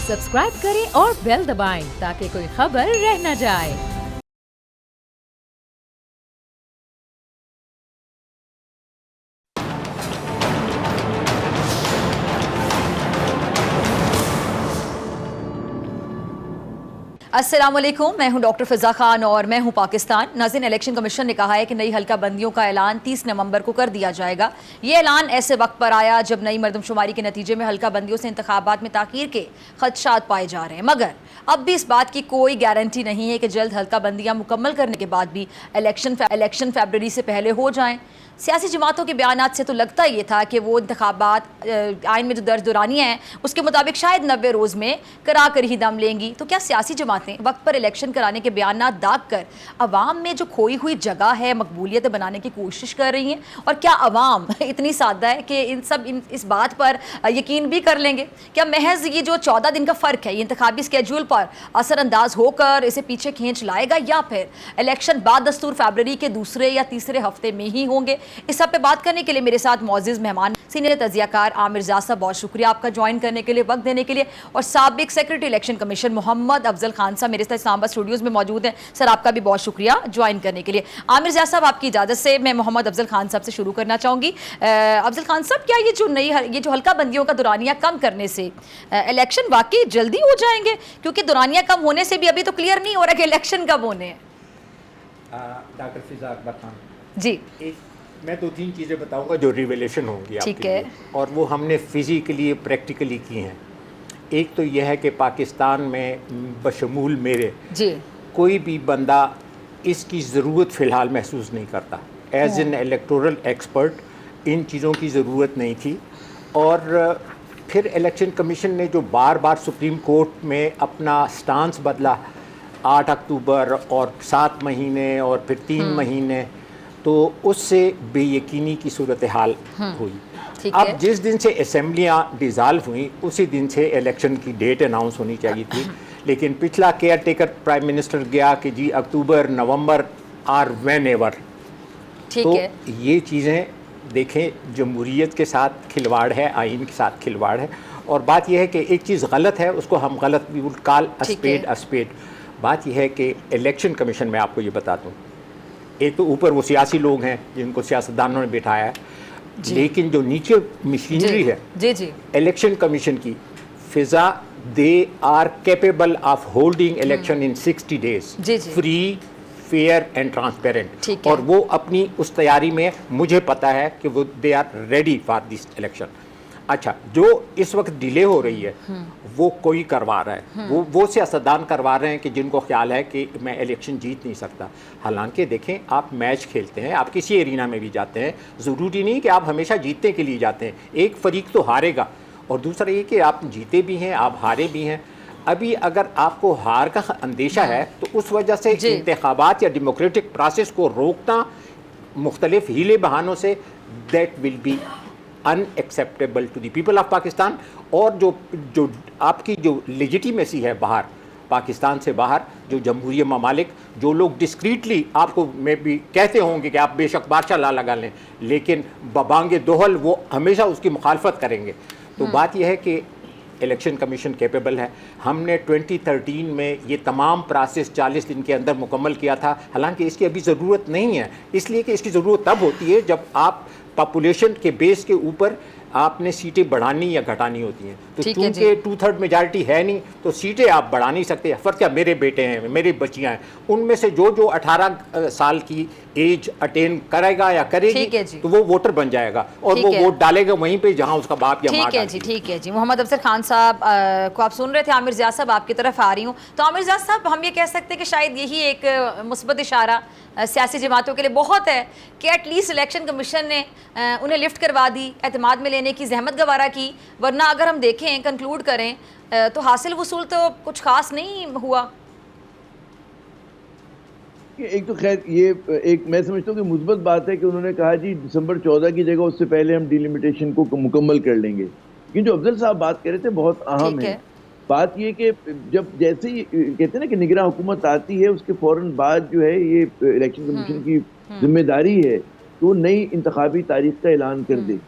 Subscribe करें और bell दबाएं ताकि कोई खबर रह न जाए। अस्सलाम वालेकुम, मैं हूं डॉक्टर फ़िज़ा खान और मैं हूं पाकिस्तान। नाज़रीन, इलेक्शन कमीशन ने कहा है कि नई हल्का बंदियों का ऐलान 30 नवंबर को कर दिया जाएगा। ये ऐलान ऐसे वक्त पर आया जब नई मरदमशुमारी के नतीजे में हल्का बंदियों से इंतखाबात में ताख़ीर के खदशात पाए जा रहे हैं, मगर अब भी इस बात की कोई गारंटी नहीं है कि जल्द हल्का बंदियाँ मुकम्मल करने के बाद भी इलेक्शन फरवरी से पहले हो जाएँ। सियासी जमातों के बयानात से तो लगता ये था कि वो इंतखाबात आइन में जो दर्ज दुरानियाँ हैं उसके मुताबिक शायद 90 रोज़ में करा कर ही दम लेंगी। तो क्या सियासी जमातें वक्त पर इलेक्शन कराने के बयानात दाग कर अवाम में जो खोई हुई जगह है मकबूलियत बनाने की कोशिश कर रही हैं? और क्या अवाम इतनी सादा है कि इस बात पर यकीन भी कर लेंगे? क्या महज ये जो 14 दिन का फ़र्क है ये इंतखाबी स्केड्यूल पर असरअंदाज होकर इसे पीछे खींच लाएगा, या फिर इलेक्शन बाद दस्तूर फरवरी के दूसरे या तीसरे हफ्ते में ही होंगे? इस सब पे बात करने के लिए मेरे साथ मौजूद मेहमान सीनियर तजियाकार आमिर ज़ा साहब, बहुत शुक्रिया आपका ज्वाइन करने के लिए, वक्त देने के लिए। और साबिक secretary election commission Muhammad Afzal Khan साहब मेरे साथ इस्लामाबाद स्टूडियोज में मौजूद हैं। सर, आपका भी बहुत शुक्रिया ज्वाइन करने के लिए। आमिर ज़ा साहब, आपकी इजाज़त से मैं मोहम्मद अफजल खान साहब से शुरू करना चाहूँगी। अफजल खान साहब, क्या ये जो हल्का बंदियों का दुरानियाँ कम करने से इलेक्शन वाकई जल्दी हो जाएंगे? क्योंकि दुरानियाँ कम होने से भी अभी तो क्लियर नहीं हो रहा कि इलेक्शन कब होने हैं। डॉक्टर फ़िज़ा अकबर खान जी, मैं 2-3 चीज़ें बताऊंगा जो रिवेलेशन होंगी आपके ठीक है। लिए, और वो हमने फिज़िकली प्रैक्टिकली की हैं। एक तो यह है कि पाकिस्तान में बशमूल मेरे जी, कोई भी बंदा इसकी ज़रूरत फ़िलहाल महसूस नहीं करता। एज एन इलेक्टोरल एक्सपर्ट इन चीज़ों की ज़रूरत नहीं थी। और फिर इलेक्शन कमीशन ने जो बार बार सुप्रीम कोर्ट में अपना स्टांस बदला, 8 अक्टूबर और 7 महीने और फिर 3 महीने, तो उससे बेयकीनी की सूरत हाल हुई। अब जिस दिन से असेंबलियाँ डिज़ाल्व हुई उसी दिन से इलेक्शन की डेट अनाउंस होनी चाहिए थी, लेकिन पिछला केयर टेकर प्राइम मिनिस्टर गया कि जी अक्टूबर नवंबर आर व्हेन एवर। तो ये चीज़ें देखें, जमहूरियत के साथ खिलवाड़ है, आइन के साथ खिलवाड़ है। और बात यह है कि एक चीज़ गलत है उसको हम गलत वी वुड कॉल अस्पेड। बात यह है कि इलेक्शन कमीशन में आपको ये बता दूँ, एक तो ऊपर वो सियासी लोग हैं जिनको सियासतदानों ने बिठाया है, लेकिन जो नीचे मशीनरी है जी इलेक्शन कमीशन की, फिजा they are capable of holding election in 60 days free fair and transparent. और वो अपनी उस तैयारी में, मुझे पता है कि वो they are ready for this election. अच्छा, जो इस वक्त डिले हो रही है वो कोई करवा रहा है, वो सियासतदान करवा रहे हैं कि जिनको ख्याल है कि मैं इलेक्शन जीत नहीं सकता। हालांकि देखें, आप मैच खेलते हैं, आप किसी एरिना में भी जाते हैं, ज़रूरी नहीं कि आप हमेशा जीतने के लिए जाते हैं। एक फरीक तो हारेगा और दूसरा ये कि आप जीते भी हैं, आप हारे भी हैं। अभी अगर आपको हार का अंदेशा है तो उस वजह से इंतखाबात या डेमोक्रेटिक प्रोसेस को रोकना मुख्तलिफ हीले बहानों से, that will be unacceptable to the people of Pakistan. और जो आपकी जो लेजिटिमेसी है बाहर, पाकिस्तान से बाहर जो जमहूरी ममालिक, जो लोग डिस्क्रीटली आपको में भी कहते होंगे कि आप बेशक बादशाह ला लगा लें, लेकिन बबांगे दोहल वो हमेशा उसकी मुखालफत करेंगे। तो बात यह है कि इलेक्शन कमीशन कैपेबल है। हमने 2013 में ये तमाम प्रोसेस 40 दिन के अंदर मुकम्मल किया था। हालांकि इसकी अभी ज़रूरत नहीं है, इसलिए कि इसकी ज़रूरत तब होती है जब आप पॉपुलेशन के बेस के ऊपर आपने सीटें बढ़ानी या घटानी होती हैं। तो चूंकि 2/3 मेजॉरिटी है नहीं, तो सीटें आप बढ़ा नहीं सकते। फर्क क्या, मेरे बेटे हैं, मेरी बच्चियां हैं, उनमें से जो 18 साल की एज अटेन करेगा या करेगी तो वो वोटर बन जाएगा और वो वोट डालेगा वहीं पे जहां उसका बाप या माँ डालती है। ठीक है जी। मोहम्मद अफजल खान साहब को आप सुन रहे थे, आमिर ज़िया साहब आपकी तरफ आ रही हूँ। तो आमिर ज़िया साहब, हम ये कह सकते हैं कि शायद यही एक मुस्बत इशारा सियासी जमातों के लिए बहुत है कि एटलीस्ट इलेक्शन कमीशन ने उन्हें लिफ्ट करवा दी, एतमाद में लेने की जहमत गवारा की। वरना अगर हम देखें, कंक्लूड करें, तो हासिल वसूल तो कुछ खास नहीं हुआ। एक तो खैर ये एक मैं समझता हूँ कि मुस्बत बात है कि उन्होंने कहा जी दिसंबर 14 की जगह उससे पहले हम डिलिमिटेशन को मुकम्मल कर लेंगे। लेकिन जो अफजल साहब बात कर रहे थे बहुत अहम है। बात ये कि जब जैसे ही कहते हैं ना कि निगरान हुकूमत आती है उसके फौरन बाद जो है ये इलेक्शन कमीशन की जिम्मेदारी है तो नई इंतखाबी तारीख का ऐलान कर दे।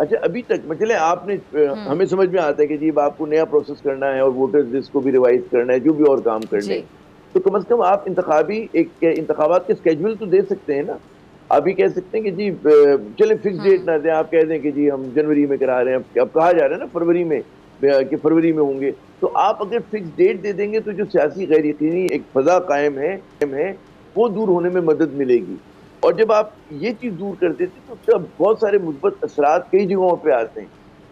अच्छा, अभी तक मतलब आपने हमें समझ में आता है कि जी अब आपको नया प्रोसेस करना है और वोटर्स लिस्ट को भी रिवाइज करना है, जो भी और काम करने हैं, तो कम से कम आप इंतखाबात के स्केड्यूल तो दे सकते हैं ना। अभी कह सकते हैं कि जी चले फिक्स डेट ना दें, आप कह दें कि जी हम जनवरी में करा रहे हैं, अब कहा जा रहा है ना फरवरी में कि फरवरी में होंगे, तो आप अगर फिक्स डेट दे देंगे तो जो सियासी गैर यकीनी एक फजा कायम है वो दूर होने में मदद मिलेगी। और जब आप ये चीज दूर कर देते तो उसका बहुत सारे मुस्बत असरात कई जगहों पे आते हैं,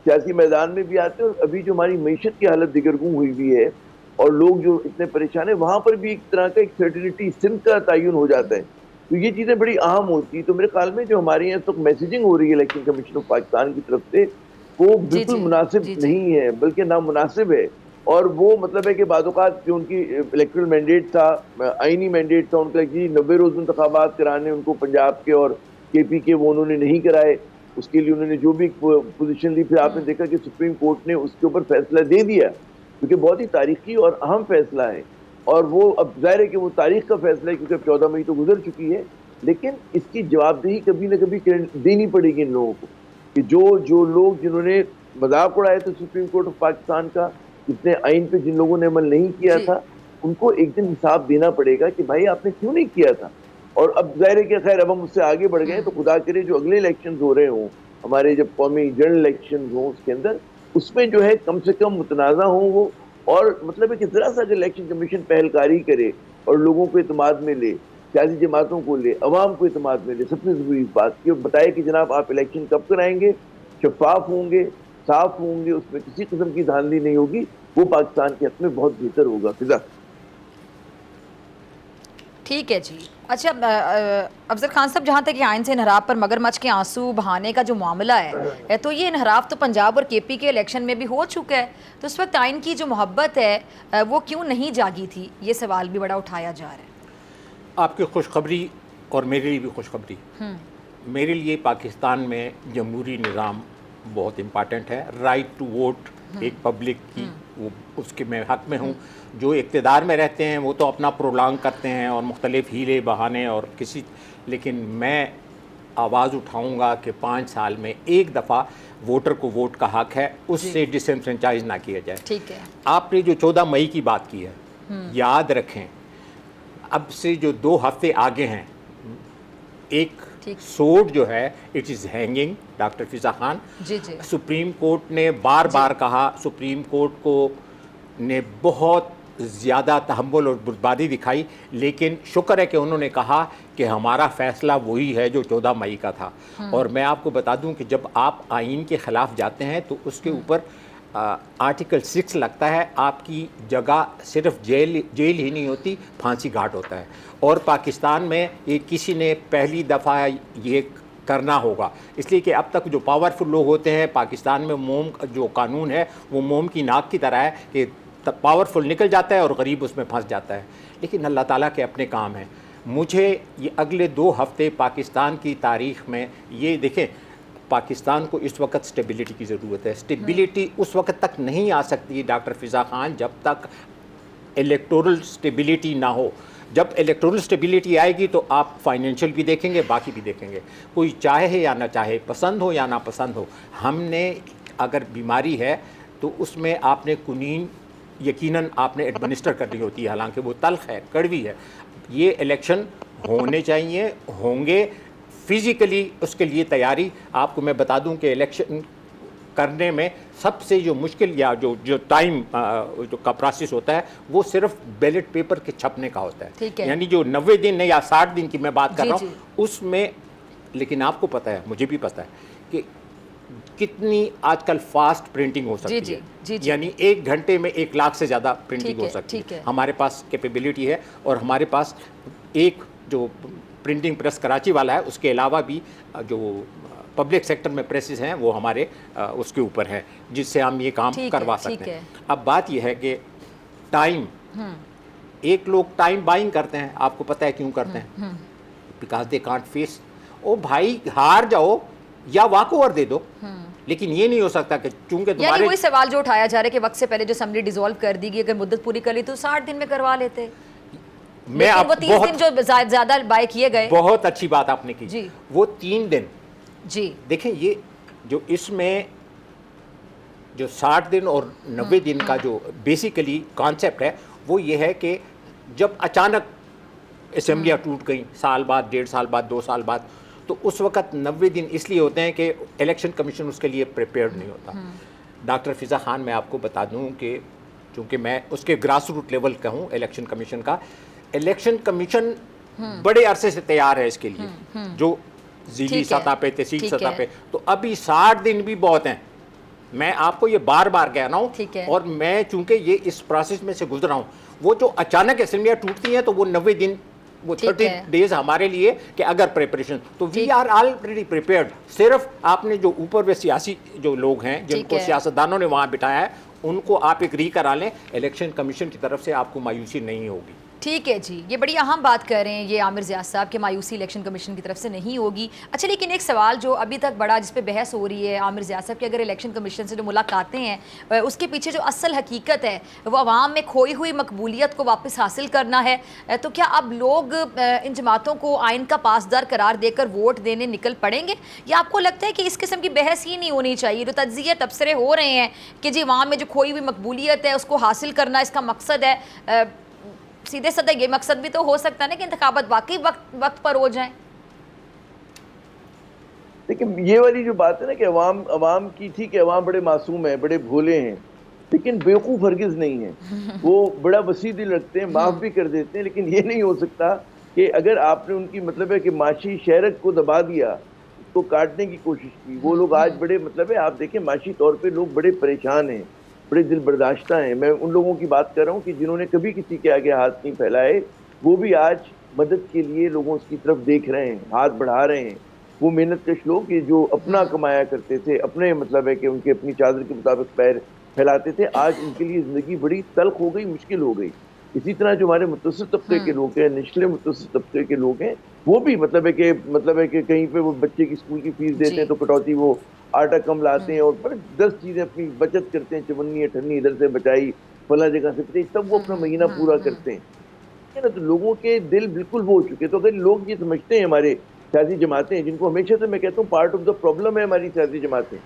सियासी मैदान में भी आते हैं, और अभी जो हमारी मईशत की हालत दिगरगूं हुई भी है और लोग जो इतने परेशान है, वहां पर भी एक तरह का एक सर्टिनिटी सिम का तयन हो जाता है। तो ये चीजें बड़ी अहम होती है। तो मेरे ख्याल में जो हमारे यहाँ तो मैसेजिंग हो रही है इलेक्शन कमीशन ऑफ पाकिस्तान की तरफ से, वो बिल्कुल मुनासिब नहीं है, बल्कि नामुनासिब है। और वो मतलब है कि बाज़-औक़ात जो उनकी इलेक्टरल मैंडेट था, आइनी मैंडेट था उनका कि 90 रोज़ इंतखाबात कराने उनको पंजाब के और केपी के, वो उन्होंने नहीं कराए। उसके लिए उन्होंने जो भी पोजीशन ली, फिर आपने देखा कि सुप्रीम कोर्ट ने उसके ऊपर फैसला दे दिया, क्योंकि बहुत ही तारीखी और अहम फैसला है। और वो अब ज़ाहिर है कि वो तारीख का फैसला है, क्योंकि अब 14 मई तो गुजर चुकी है, लेकिन इसकी जवाबदेही कभी ना कभी देनी पड़ेगी इन लोगों को, कि जो लोग जिन्होंने मजाक उड़ाया था सुप्रीम कोर्ट ऑफ पाकिस्तान का, जिसने आइन पे जिन लोगों ने अमल नहीं किया था, उनको एक दिन हिसाब देना पड़ेगा कि भाई आपने क्यों नहीं किया था। और अब जाहिर है कि खैर अब हम उससे आगे बढ़ गए, तो खुदा करे जो अगले इलेक्शन हो रहे हों, हमारे जब कौमी जनरल इलेक्शन हों, उसके अंदर उसमें जो है कम से कम मुतनाज़ा हों वो, और मतलब है कि जरा सा अगर इलेक्शन कमीशन पहलकारी करे और लोगों को इत्मीनान में ले, सियासी जमातों को ले, अवाम को इत्मीनान में ले, सबसे ज़रूरी इस बात की बताए कि जनाब आप इलेक्शन कब कराएंगे, शफाफ होंगे, साफ होंगे, उसमें किसी किस्म की धांधली नहीं होगी, वो पाकिस्तान के हक में बहुत बेहतर होगा। फिजा ठीक है जी। अच्छा अफजल खान साहब, जहाँ तक ये आइन से इनहराफ पर मगरमच्छ के आंसू बहाने का जो मामला है, तो ये इनहराफ तो पंजाब और केपी के इलेक्शन में भी हो चुका है, तो उस वक्त आइन की जो मोहब्बत है वो क्यों नहीं जागी थी, ये सवाल भी बड़ा उठाया जा रहा है। आपकी खुशखबरी और मेरे लिए भी खुशखबरी। मेरे लिए पाकिस्तान में जमहूरी निज़ाम बहुत इम्पॉर्टेंट है। राइट टू वोट एक पब्लिक की, वो उसके मैं हक़ में हूँ। जो इक़्तिदार में रहते हैं वो तो अपना प्रोलांग करते हैं और मुख्तलिफ हीले बहाने और लेकिन मैं आवाज़ उठाऊँगा कि 5 साल में एक दफ़ा वोटर को वोट का हक़ है, उससे डिसएनफ्रेंचाइज ना किया जाए। ठीक है। आपने जो 14 मई की बात की है, याद रखें अब से जो 2 हफ्ते आगे हैं, एक सोड जो है it is hanging doctor Fiza Khan. Supreme court ने बार बार कहा, सुप्रीम कोर्ट को ने बहुत ज़्यादा तहम्मुल और बुर्दबादी दिखाई, लेकिन शुक्र है कि उन्होंने कहा कि हमारा फ़ैसला वही है जो 14 मई का था। और मैं आपको बता दूं कि जब आप आइन के ख़िलाफ़ जाते हैं तो उसके ऊपर आर्टिकल 6 लगता है, आपकी जगह सिर्फ जेल ही नहीं होती, फांसी घाट होता है। और पाकिस्तान में ये किसी ने पहली दफ़ा ये करना होगा, इसलिए कि अब तक जो पावरफुल लोग होते हैं पाकिस्तान में, मोम जो कानून है वो मोम की नाक की तरह है कि पावरफुल निकल जाता है और गरीब उसमें फंस जाता है। लेकिन अल्लाह ताला के अपने काम हैं। मुझे ये अगले 2 हफ्ते पाकिस्तान की तारीख़ में ये देखें, पाकिस्तान को इस वक्त स्टेबिलिटी की ज़रूरत है। स्टेबिलिटी उस वक्त तक नहीं आ सकती डॉक्टर फिजा खान जब तक इलेक्टोरल स्टेबिलिटी ना हो। जब इलेक्टोरल स्टेबिलिटी आएगी तो आप फाइनेंशियल भी देखेंगे, बाकी भी देखेंगे, कोई चाहे या ना चाहे, पसंद हो या ना पसंद हो। हमने अगर बीमारी है तो उसमें आपने कुनीन यकीनन आपने एडमिनिस्टर करनी होती है, हालांकि वो तल्ख है, कड़वी है। ये इलेक्शन होने चाहिए, होंगे फिज़िकली, उसके लिए तैयारी। आपको मैं बता दूं कि इलेक्शन करने में सबसे जो मुश्किल या जो टाइम जो का प्रोसेस होता है वो सिर्फ बैलेट पेपर के छपने का होता है, यानी जो 90 दिन या 60 दिन की मैं बात कर रहा हूँ उसमें। लेकिन आपको पता है, मुझे भी पता है कि कितनी आजकल फास्ट प्रिंटिंग हो सकती है, यानी 1 घंटे में 1 लाख से ज़्यादा प्रिंटिंग हो सकती है। हमारे पास कैपेबिलिटी है और हमारे पास एक जो प्रिंटिंग प्रेस कराची वाला है, उसके अलावा भी जो पब्लिक सेक्टर में प्रेसेस हैं वो हमारे उसके ऊपर है, जिससे हम ये काम करवा सकते हैं। अब बात यह है कि टाइम, एक लोग टाइम बाइंग करते हैं, आपको पता है क्यों करते हैं? Because they can't face. ओ भाई, हार जाओ या वॉक ओवर दे दो, लेकिन ये नहीं हो सकता कि चूंकि तुम्हारे वही सवाल जो उठाया जा रहा है कि वक्त से पहले जो असेंबली डिसॉल्व कर दी गई, अगर मुद्दत पूरी कर ली तो 60 दिन में करवा लेते। मैं आप वो 30 दिन जो ज्यादा बाय किए गए। बहुत अच्छी बात आपने की जी। वो 3 दिन जी देखें, ये जो इसमें जो 60 दिन और 90 दिन का जो बेसिकली कॉन्सेप्ट है वो ये है कि जब अचानक असेंबलियाँ टूट गई, साल बाद, 1.5 साल बाद, 2 साल बाद, तो उस वक़्त 90 दिन इसलिए होते हैं कि इलेक्शन कमीशन उसके लिए प्रिपेयर्ड नहीं होता। डॉक्टर फ़िज़ा खान, मैं आपको बता दूं कि चूँकि मैं उसके ग्रास रूट लेवल का हूँ इलेक्शन कमीशन का, इलेक्शन कमीशन बड़े अरसे से तैयार है इसके लिए, जो ज़िली सतह पे, तहसील सतह पे, तो अभी 60 दिन भी बहुत हैं। मैं आपको ये बार बार कह रहा हूँ, और मैं चूंकि ये इस प्रोसेस में से गुजरा हूँ, वो जो अचानक असेंबलियाँ टूटती हैं तो वो 90 दिन, वो 30 डेज हमारे लिए कि अगर प्रिपरेशन, तो वी आर ऑलरेडी प्रिपेयर्ड। सिर्फ आपने जो ऊपर वे सियासी जो लोग हैं जिनको सियासतदानों ने वहाँ बिठाया है, उनको आप एग्री करा लें, इलेक्शन कमीशन की तरफ से आपको मायूसी नहीं होगी। ठीक है जी, ये बड़ी अहम बात कर रहे हैं ये आमिर ज़ियाद साहब कि मायूसी इलेक्शन कमीशन की तरफ से नहीं होगी। अच्छा, लेकिन एक सवाल जो अभी तक बड़ा जिस पे बहस हो रही है आमिर ज़ियाद साहब कि अगर इलेक्शन कमीशन से जो मुलाकातें हैं उसके पीछे जो असल हकीकत है वो अवाम में खोई हुई मकबूलियत को वापस हासिल करना है, तो क्या अब लोग इन जमातों को आइन का पासदार करार देकर वोट देने निकल पड़ेंगे, या आपको लगता है कि इस किस्म की बहस ही नहीं होनी चाहिए? जो तज्जिए तबसरे हो रहे हैं कि जी अवाम में जो खोई हुई मकबूलियत है उसको हासिल करना इसका मकसद है, सीधे साधे ये मकसद भी तो हो सकता है ना कि इंतखाबात वाकई वक्त पर हो जाएं। लेकिन ये वाली जो बात है ना कि अवाम की, ठीक है, अवाम बड़े मासूम है, बड़े भोले हैं, लेकिन बेवकूफ़ हरगिज़ नहीं है। वो बड़ा वसी दिल रखते हैं, माफ़ भी कर देते हैं, लेकिन ये नहीं हो सकता कि अगर आपने उनकी मतलब है कि माशी शहरत को दबा दिया, उसको काटने की कोशिश की, वो लोग आज बड़े मतलब है, आप देखें माशी तौर पर लोग बड़े परेशान हैं, बड़े दिल बर्दाश्ता हैं। मैं उन लोगों की बात कर रहा हूँ कि जिन्होंने कभी किसी के आगे हाथ नहीं फैलाए, वो भी आज मदद के लिए लोगों की तरफ देख रहे हैं, हाथ बढ़ा रहे हैं। वो मेहनतकश लोग कि जो अपना कमाया करते थे, अपने मतलब है कि उनके अपनी चादर के मुताबिक पैर फैलाते थे, आज उनके लिए ज़िंदगी बड़ी तल्ख हो गई, मुश्किल हो गई। इसी तरह जो हमारे मुतवस्सित तबके के लोग हैं, निचले मुतवस्सित तबके के लोग हैं, वो भी मतलब है कि कहीं पे वो बच्चे की स्कूल की फीस देते हैं तो कटौती, वो आटा कम लाते हैं और पर 10 चीज़ें अपनी बचत करते हैं, चवन्नी अठन्नी इधर से बचाई, फला जगह से बचाई, तब वो अपना महीना पूरा करते हैं, है ना। तो लोगों के दिल बिल्कुल वो हो चुके। तो अगर लोग ये समझते हैं, हमारे सियासी जमातें, जिनको हमेशा से मैं कहता हूँ पार्ट ऑफ द प्रॉब्लम है हमारी सियासी जमातें,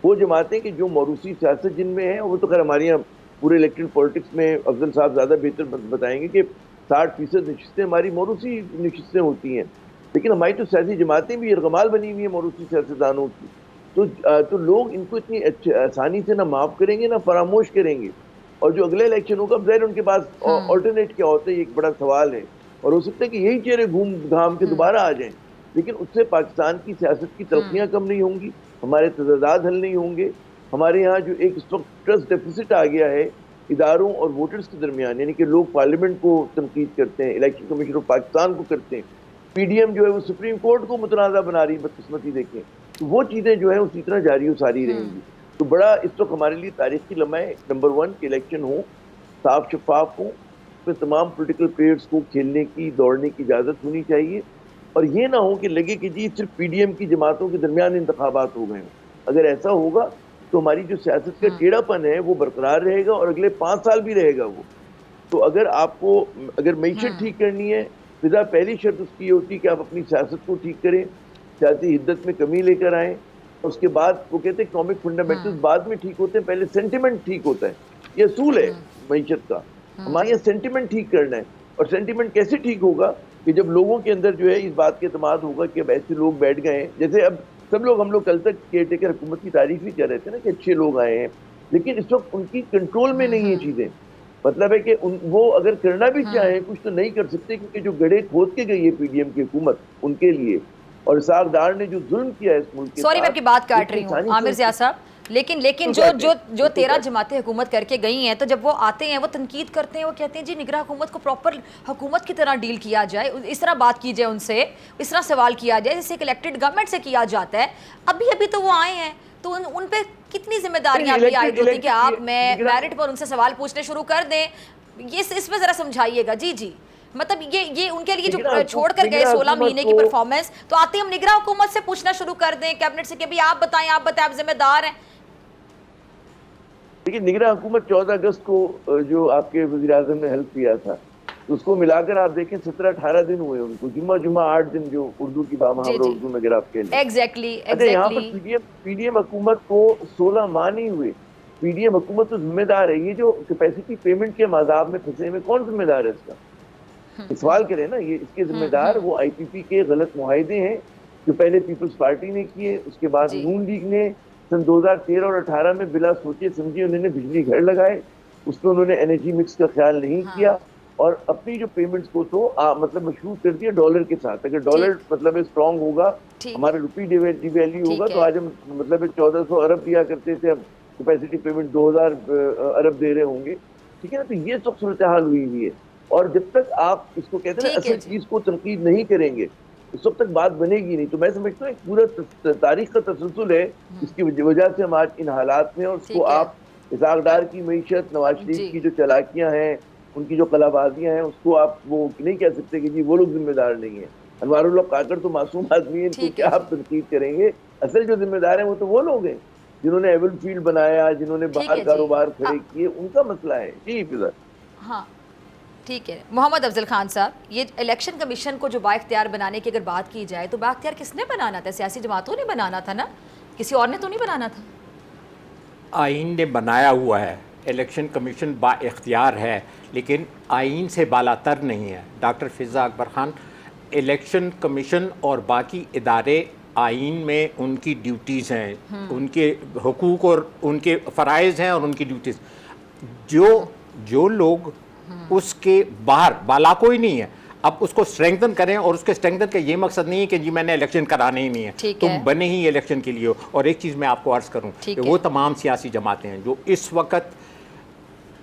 वो जमातें कि जो मौरूसी सियासत जिनमें है, वो तो खैर हमारे यहाँ पूरे इलेक्टेड पॉलिटिक्स में अफजल साहब ज़्यादा बेहतर बताएंगे कि 60% नशिस्तें हमारी मौरूसी नशिस्तें होती हैं, लेकिन हमारी तो सियासी जमातें भी यरगमाल बनी हुई है मौरूसी सियासतदानों की। तो लोग इनको इतनी आसानी से ना माफ़ करेंगे ना फरामोश करेंगे। और जो अगले इलेक्शन होगा, ज़ाहिर उनके पास ऑल्टरनेट क्या होता है, ये एक बड़ा सवाल है, और हो सकता है कि यही चेहरे घूम घाम के दोबारा आ जाएं, लेकिन उससे पाकिस्तान की सियासत की तरक्कियाँ कम नहीं होंगी, हमारे तज़ादात हल नहीं होंगे। हमारे यहाँ जो एक इस वक्त ट्रस्ट डेफिसिट आ गया है इदारों और वोटर्स के दरमियान, यानी कि लोग पार्लियामेंट को तनकीद करते हैं, इलेक्शन कमीशन ऑफ पाकिस्तान को करते हैं, PDM जो है वो सुप्रीम कोर्ट को मुतनाज़ा बना रही, बदकिस्मती देखें, तो वो चीज़ें जो है उसी तरह जारी सारी रहेंगी। तो बड़ा इस वक्त हमारे लिए तारीखी लम्हा है, नंबर 1 कि इलेक्शन हो, साफ शफाफ हो, उसमें तमाम पोलिटिकल प्लेयर्स को खेलने की, दौड़ने की इजाज़त होनी चाहिए, और ये ना हो कि लगे कि जी सिर्फ PDM की जमातों के दरमियान इंतखाबात हो गए। अगर ऐसा होगा तो हमारी जो सियासत का टेढ़ापन है वो बरकरार रहेगा और अगले 5 साल भी रहेगा वो। तो अगर मईशत ठीक करनी है, फिजा पहली शर्त उसकी होती है कि आप अपनी सियासत को ठीक करें, सियासी हिद्दत में कमी लेकर आएँ, उसके बाद वो कहते हैं इकोनॉमिक फंडामेंटल्स बाद में ठीक होते हैं, पहले सेंटिमेंट ठीक होता है। ये असूल है मईशत का। हमारे यहाँ सेंटिमेंट ठीक करना है, और सेंटिमेंट कैसे ठीक होगा कि जब लोगों के अंदर जो है इस बात के एतमाद होगा कि अब ऐसे लोग बैठ गए हैं, जैसे अब हम लोग कल तक केयर टेकर हुकूमत की तारीफ ही कर रहे थे ना कि अच्छे लोग आए हैं, लेकिन इस वक्त उनकी कंट्रोल में नहीं है चीज़ें। मतलब है कि वो अगर करना भी चाहें कुछ तो नहीं कर सकते, क्योंकि जो गड्ढे खोद के गई है PDM की हुकूमत उनके लिए, और सागदार ने जो जुल्म किया है इस मुल्क के, सॉरी मैं आपकी बात काट रही हूँ आमिर ज़िया साहब, लेकिन जो 13 जमातें हुकूमत करके गई हैं, तो जब वो आते हैं वो तनकीद करते हैं, वो कहते हैं जी निगरान हुकूमत को प्रॉपर हुकूमत की तरह डील किया जाए, इस तरह बात की जाए उनसे, इस तरह सवाल किया जाए जैसे एक इलेक्टेड गवर्नमेंट से किया जाता है। अभी तो वो आए हैं, तो उन पे कितनी जिम्मेदारियां आपकी आयद होती कि आप मेरिट पर उनसे सवाल पूछने शुरू कर दें, ये इसमें जरा समझाइएगा। जी मतलब ये उनके लिए जो छोड़ कर गए 16 महीने की परफॉर्मेंस, तो आते हम निगरान हुकूमत से पूछना शुरू कर दें, कैबिनेट से कि भाई आप बताएं आप जिम्मेदार हैं। लेकिन निगरान हुकूमत 14 अगस्त को जो आपके वज़ीर आज़म ने हेल्प किया था, तो उसको मिलाकर आप देखें 17-18 दिन हुए उनको, जुम्मा 8 दिन, जो उर्दू की मुहावरा उर्दू में अगर आप कह लें। एग्जैक्टली अच्छा, यहाँ पर पीडीएम हुकूमत को 16 माह नहीं हुए, पीडीएम हुकूमत तो जिम्मेदार है। ये जो कैपेसिटी पेमेंट के मज़ाब में फंसे में कौन जिम्मेदार है इसका? सवाल करें ना, ये इसके जिम्मेदार वो आईपीपी के गलत मुआहदे हैं जो पहले पीपल्स पार्टी ने किए, उसके बाद नून लीग ने सन 2013 और 18 में बिला सोचे समझे उन्होंने बिजली घर लगाए, उसमें उन्होंने एनर्जी मिक्स का ख्याल नहीं किया और अपनी जो पेमेंट्स को तो मतलब मशरूत कर दिया डॉलर के साथ। अगर डॉलर मतलब स्ट्रांग होगा, हमारा रुपी डिवैल्यू होगा, तो आज हम मतलब 1400 अरब दिया करते थे, अब कैपेसिटी पेमेंट 2000 अरब दे रहे होंगे, ठीक है ना। तो ये तो सूरत हाल हुई है, और जब तक आप इसको कहते हैं असल चीज को तनकीद नहीं करेंगे उस वक्त तक बात बनेगी नहीं। तो मैं समझता हूँ एक पूरा तारीख का तसलसल है, इसकी वजह से हम आज इन हालात में, और उसको आप इसाक डार की मईशत, नवाज शरीफ की जो चलाकियाँ हैं, उनकी जो कलाबाजियाँ हैं, उसको आप वो नहीं कह सकते कि जी वो लोग जिम्मेदार नहीं है। अनवारुल्लाह काकर तो मासूम आदमी है, इनको क्या आप तनकीद करेंगे? असल जो जिम्मेदार है वो तो वो लोग हैं जिन्होंने एवल फील्ड बनाया, जिन्होंने बाहर कारोबार खड़े किए, उनका मसला है। जी फिजा। हाँ ठीक है मोहम्मद अफजल खान साहब, ये इलेक्शन कमीशन को जो बाइख्तियार बनाने की अगर बात की जाए तो बाइख्तियार किसने बनाना था? सियासी जमातों ने बनाना था ना, किसी और ने तो नहीं बनाना था। आइन ने बनाया हुआ है, इलेक्शन कमीशन बाइख्तियार है, लेकिन आइन से बालातर नहीं है। डॉक्टर फिज़ा अकबर खान, इलेक्शन कमीशन और बाकी इदारे आइन में उनकी ड्यूटीज़ हैं, उनके हुकूक और उनके फ़राइज़ हैं और उनकी ड्यूटीज़। जो लोग उसके बाहर बाला कोई नहीं है, अब उसको स्ट्रेंथन करें, और उसके स्ट्रेंथन का ये मकसद नहीं है कि जी मैंने इलेक्शन कराने ही नहीं है, तुम बने ही इलेक्शन के लिए हो। और एक चीज़ मैं आपको अर्ज़ करूं कि वो तमाम सियासी जमातें हैं जो इस वक्त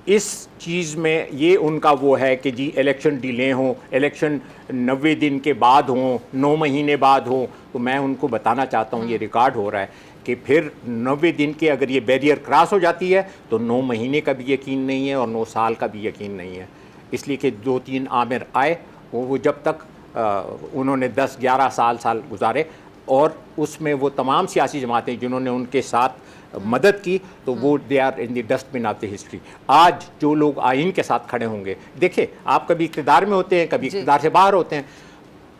इस चीज़ में ये उनका वो है कि जी इलेक्शन डिले हों, इलेक्शन 90 दिन के बाद हों, 9 महीने बाद हों, तो मैं उनको बताना चाहता हूँ, ये रिकॉर्ड हो रहा है कि फिर 90 दिन के अगर ये बैरियर क्रॉस हो जाती है तो 9 महीने का भी यकीन नहीं है और 9 साल का भी यकीन नहीं है। इसलिए कि 2-3 आमिर आए, वो जब तक उन्होंने 10-11 साल गुजारे, और उसमें वो तमाम सियासी जमातें जिन्होंने उनके साथ मदद की, तो वो they are in the dustbin of the history. आज जो लोग आइन के साथ खड़े होंगे, देखिए आप कभी इक़्तिदार में होते हैं, कभी इक़्तिदार से बाहर होते हैं।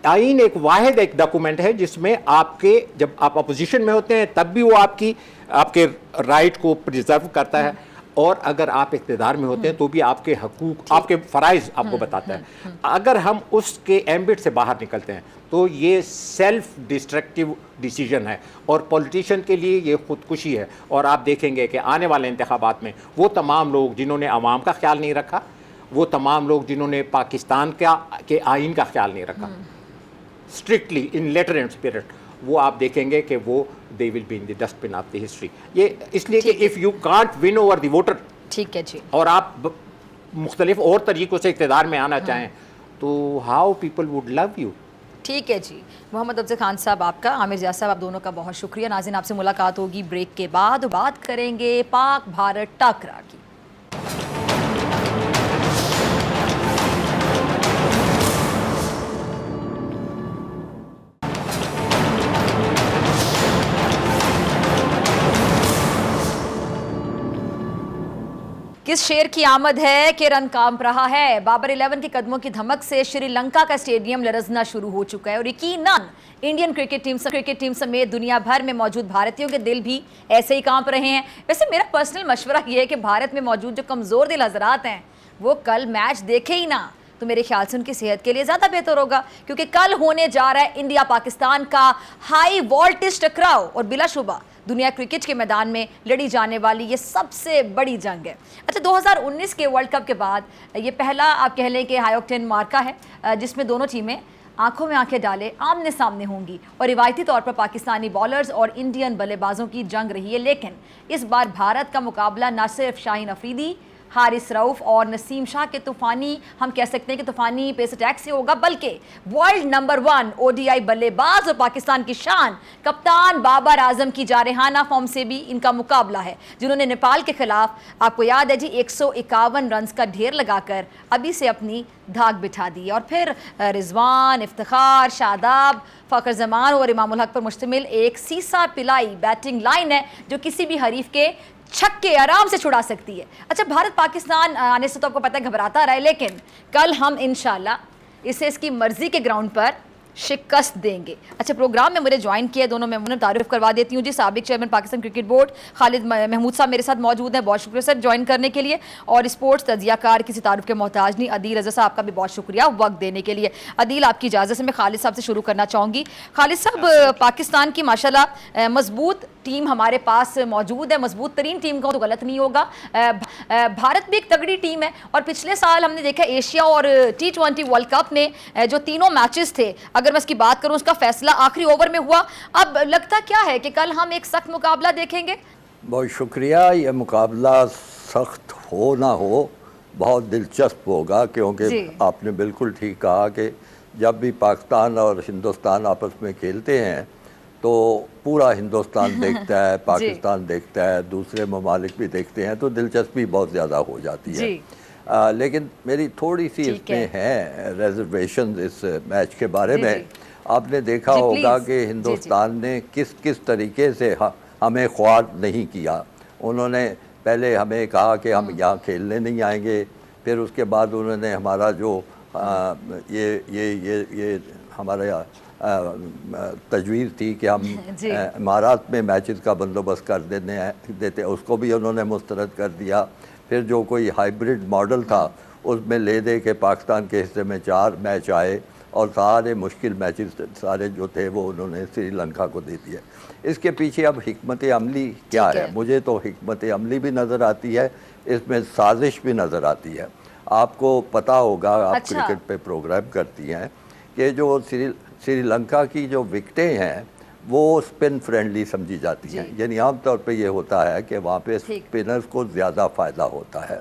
आइन एक वाहिद एक डॉक्यूमेंट है जिसमें आपके, जब आप अपोजिशन में होते हैं तब भी वो आपके राइट को प्रिजर्व करता है, और अगर आप इक़्तिदार में होते हैं तो भी आपके हकूक, आपके फ़राइज़ आपको बताता है। अगर हम उसके एम्बिट से बाहर निकलते हैं तो ये सेल्फ डिस्ट्रक्टिव डिसीजन है, और पॉलिटिशियन के लिए ये खुदकुशी है। और आप देखेंगे कि आने वाले इंतखाबात में वो तमाम लोग जिन्होंने आवाम का ख्याल नहीं रखा, वो तमाम लोग जिन्होंने पाकिस्तान के आइन का ख्याल नहीं रखा strictly in letter and spirit, वो आप देखेंगे कि वो they will be in the dustbin of the history. ये इसलिए कि if you can't win over the voter, ठीक है जी, और आप मुख्तलिफ और तरीक़ों से इक़्तिदार में आना चाहें, तो how people would love you. ठीक है जी। मोहम्मद अफजल खान साहब आपका, आमिर जिया साहब, आप दोनों का बहुत शुक्रिया। नाज़रीन, आपसे मुलाकात होगी ब्रेक के बाद, बात करेंगे पाक भारत टाकरा की। किस शेर की आमद है कि रन कांप रहा है। बाबर 11 के कदमों की धमक से श्रीलंका का स्टेडियम लरजना शुरू हो चुका है, और यकीनन इंडियन क्रिकेट टीम समेत दुनिया भर में मौजूद भारतीयों के दिल भी ऐसे ही कांप रहे हैं। वैसे मेरा पर्सनल मशवरा ये है कि भारत में मौजूद जो कमज़ोर दिल हजरात हैं वो कल मैच देखे ही ना, तो मेरे ख्याल से उनकी सेहत के लिए ज़्यादा बेहतर होगा, क्योंकि कल होने जा रहा है इंडिया पाकिस्तान का हाई वोल्टेज टकराव, और बिलाशुबा दुनिया क्रिकेट के मैदान में लड़ी जाने वाली ये सबसे बड़ी जंग है। अच्छा, 2019 के वर्ल्ड कप के बाद ये पहला आप कह लें कि हाई ऑक्टेन मार्का है जिसमें दोनों टीमें आंखों में आंखें डाले आमने सामने होंगी, और रिवायती तौर पर पाकिस्तानी बॉलर्स और इंडियन बल्लेबाजों की जंग रही है। लेकिन इस बार भारत का मुकाबला न सिर्फ शाहीन अफरीदी, हारिस रऊफ और नसीम शाह के तूफ़ानी, हम कह सकते हैं कि तूफ़ानी पेस अटैक से होगा, बल्कि वर्ल्ड नंबर 1 ODI बल्लेबाज और पाकिस्तान की शान कप्तान बाबर आजम की जारहाना फॉर्म से भी इनका मुकाबला है, जिन्होंने नेपाल के खिलाफ आपको याद है जी 151 रन का ढेर लगाकर अभी से अपनी धाक बिठा दी। और फिर रिजवान, इफ्तिखार, शादाब, फ़खर जमान और इमामुल हक पर मुश्तमिल एक सीसा पिलाई बैटिंग लाइन है जो किसी भी हरीफ के छक्के आराम से छुड़ा सकती है। अच्छा, भारत पाकिस्तान आने से तो आपको पता है घबराता रहा है, लेकिन कल हम इंशाल्लाह इसे इसकी मर्जी के ग्राउंड पर शिकस्त देंगे। अच्छा, प्रोग्राम में मुझे ज्वाइन किया दोनों मेंबरों, तारुफ करवा देती हूँ जी। साबिक chairman Pakistan cricket board Khalid Mahmood साहब मेरे साथ मौजूद हैं, बहुत शुक्रिया सर ज्वाइन करने के लिए। और स्पोर्ट्स तजियाकार किसी तारुफ के मोहताज नहीं, अदील रज़ा साहब आपका भी बहुत शुक्रिया वक्त देने के लिए। अदील, आपकी इजाज़त से मैं खालिद साहब से शुरू करना चाहूँगी। खालिद साहब, पाकिस्तान की माशाल्लाह मजबूत टीम हमारे पास मौजूद है, मजबूत तरीन टीम का तो गलत नहीं होगा। भारत भी एक तगड़ी टीम है और पिछले साल हमने देखा एशिया और T20 वर्ल्ड कप में जो तीनों मैचेस थे, अगर मैं इसकी बात करूं, उसका फैसला आखिरी ओवर में हुआ। अब लगता क्या है कि कल हम एक सख्त मुकाबला देखेंगे? बहुत शुक्रिया। ये मुकाबला सख्त हो ना हो बहुत दिलचस्प होगा, क्योंकि आपने बिल्कुल ठीक कहा कि जब भी पाकिस्तान और हिंदुस्तान आपस में खेलते हैं तो पूरा हिंदुस्तान देखता है, पाकिस्तान देखता है, दूसरे ममालिक भी देखते हैं, तो दिलचस्पी बहुत ज़्यादा हो जाती है। लेकिन मेरी थोड़ी सी इसमें है रिजर्वेशन इस मैच के बारे में। आपने देखा होगा कि हिंदुस्तान ने किस किस तरीके से हमें ख्वार नहीं किया। उन्होंने पहले हमें कहा कि हम यहाँ खेलने नहीं आएंगे, फिर उसके बाद उन्होंने हमारा जो ये हमारा तजवीज़ थी कि हम इमारात में मैचेस का बंदोबस्त कर देते, उसको भी उन्होंने मुस्तरद कर दिया। फिर जो कोई हाइब्रिड मॉडल था उसमें ले दे के पाकिस्तान के हिस्से में 4 मैच आए और सारे मुश्किल मैचेस सारे जो थे वो उन्होंने श्रीलंका को दे दिए। इसके पीछे अब हिकमत अमली क्या है? मुझे तो हिकमत अमली भी नज़र आती है, इसमें साजिश भी नज़र आती है। आपको पता होगा, आप क्रिकेट पे प्रोग्राम करती हैं, कि जो श्रीलंका की जो विकेटें हैं वो स्पिन फ्रेंडली समझी जाती हैं, यानी आम तौर पे ये होता है कि वहाँ पे स्पिनर्स को ज़्यादा फ़ायदा होता है।